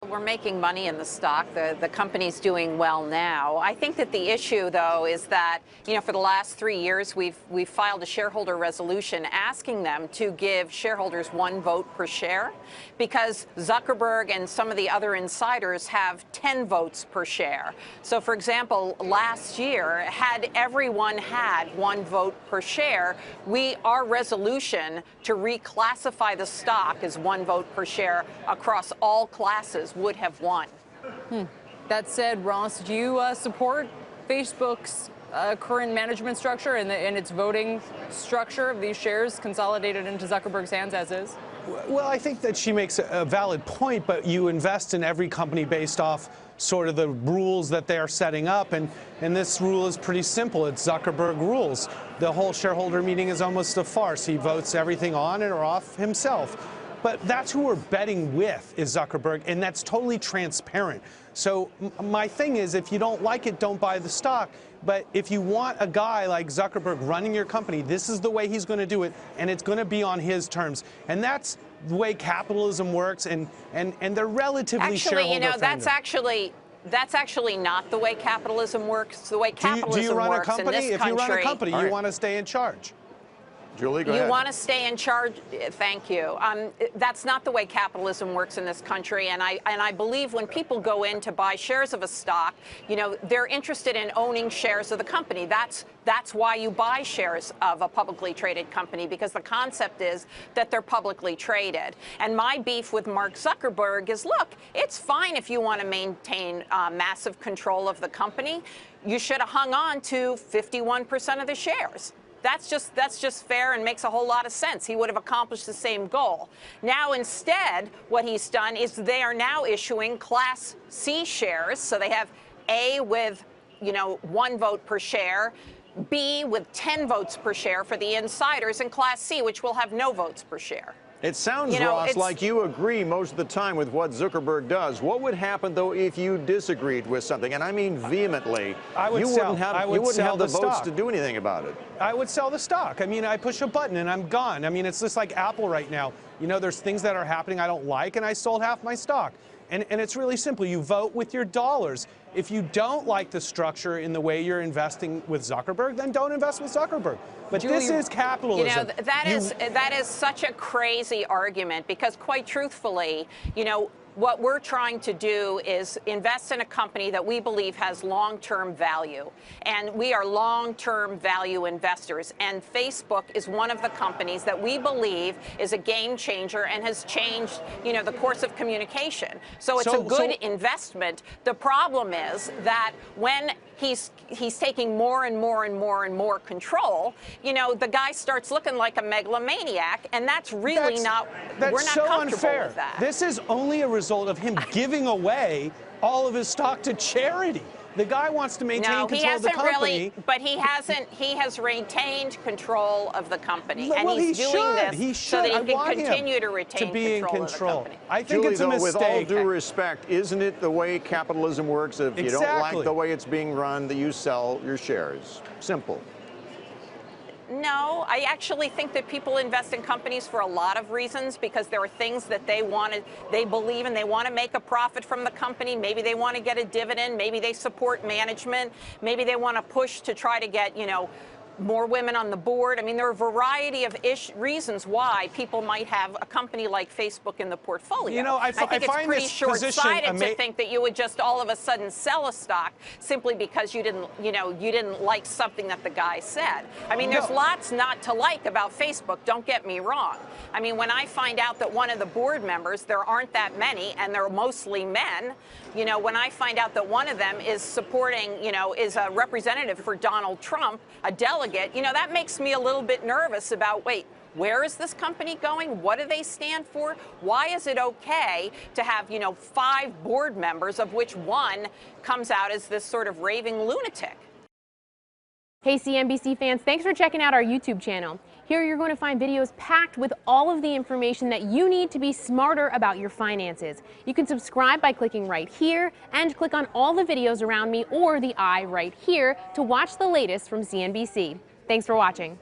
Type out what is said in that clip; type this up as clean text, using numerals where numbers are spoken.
We're making money in the stock. The company's doing well now. I think that the issue, though, is that, for the last 3 years, we've filed a shareholder resolution asking them to give shareholders 1 vote per share, because Zuckerberg and some of the other insiders have 10 votes per share. So, for example, last year, had everyone had 1 vote per share, our resolution to reclassify the stock as 1 vote per share across all classes would have won. That said, Ross, do you support Facebook's current management structure and its voting structure of these shares consolidated into Zuckerberg's hands as is? Well, I think that she makes a valid point, but you invest in every company based off sort of the rules that they are setting up, and this rule is pretty simple. It's Zuckerberg rules. The whole shareholder meeting is almost a farce. He votes everything on and or off himself. But that's who we're betting with, is Zuckerberg, and that's totally transparent. So my thing is, if you don't like it, don't buy the stock. But if you want a guy like Zuckerberg running your company, this is the way he's going to do it, and it's going to be on his terms. And that's the way capitalism works, and they're relatively shareholder friendly. That's actually not the way capitalism works. The way capitalism works in this country. If you run a company, you want to stay in charge. Julie, go ahead. You want to stay in charge? Thank you. That's not the way capitalism works in this country. And I believe when people go in to buy shares of a stock, they're interested in owning shares of the company. That's why you buy shares of a publicly traded company, because the concept is that they're publicly traded. And my beef with Mark Zuckerberg is, look, it's fine if you want to maintain massive control of the company. You should have hung on to 51% of the shares. That's just fair and makes a whole lot of sense. He would have accomplished the same goal. Now, instead, what he's done is they are now issuing Class C shares. So they have A with, 1 vote per share, B with 10 votes per share for the insiders, and Class C, which will have no votes per share. It sounds, Ross, like you agree most of the time with what Zuckerberg does. What would happen, though, if you disagreed with something? And I mean vehemently. You wouldn't have the votes to do anything about it. I would sell the stock. I mean, I push a button and I'm gone. I mean, it's just like Apple right now. There's things that are happening I don't like, and I sold half my stock. And it's really simple. You vote with your dollars. If you don't like the structure in the way you're investing with Zuckerberg, then don't invest with Zuckerberg. But Julie, this is capitalism. That is such a crazy argument, because quite truthfully, what we're trying to do is invest in a company that we believe has long-term value. And we are long-term value investors. And Facebook is one of the companies that we believe is a game changer and has changed, the course of communication. So it's a good investment. The problem is that when he's taking more and more and more and more control, the guy starts looking like a megalomaniac, and that's really we're not so comfortable unfair. with that. This is only a result of him giving away all of his stock to charity. The guy wants to maintain control of the company. But he hasn't. He has retained control of the company, and well, he's doing this so that he can continue to retain control of the company. I think Julie, it's a mistake. With all due respect, isn't it the way capitalism works? If you don't like the way it's being run, that you sell your shares. Simple. No, I actually think that people invest in companies for a lot of reasons, because there are things that they believe in. They want to make a profit from the company. Maybe they want to get a dividend. Maybe they support management. Maybe they want to push to try to get, more women on the board. I mean, there are a variety of reasons why people might have a company like Facebook in the portfolio. I think it's pretty short-sighted to think that you would just all of a sudden sell a stock simply because you didn't like something that the guy said. I mean, there's lots not to like about Facebook. Don't get me wrong. I mean, when I find out that one of the board members, there aren't that many, and they're mostly men, when I find out that one of them is supporting, is a representative for Donald Trump, a delegate, that makes me a little bit nervous about, wait, where is this company going? What do they stand for? Why is it okay to have, 5 board members, of which one comes out as this sort of raving lunatic? Hey, CNBC fans, thanks for checking out our YouTube channel. Here you're going to find videos packed with all of the information that you need to be smarter about your finances. You can subscribe by clicking right here, and click on all the videos around me or the eye right here to watch the latest from CNBC. Thanks for watching.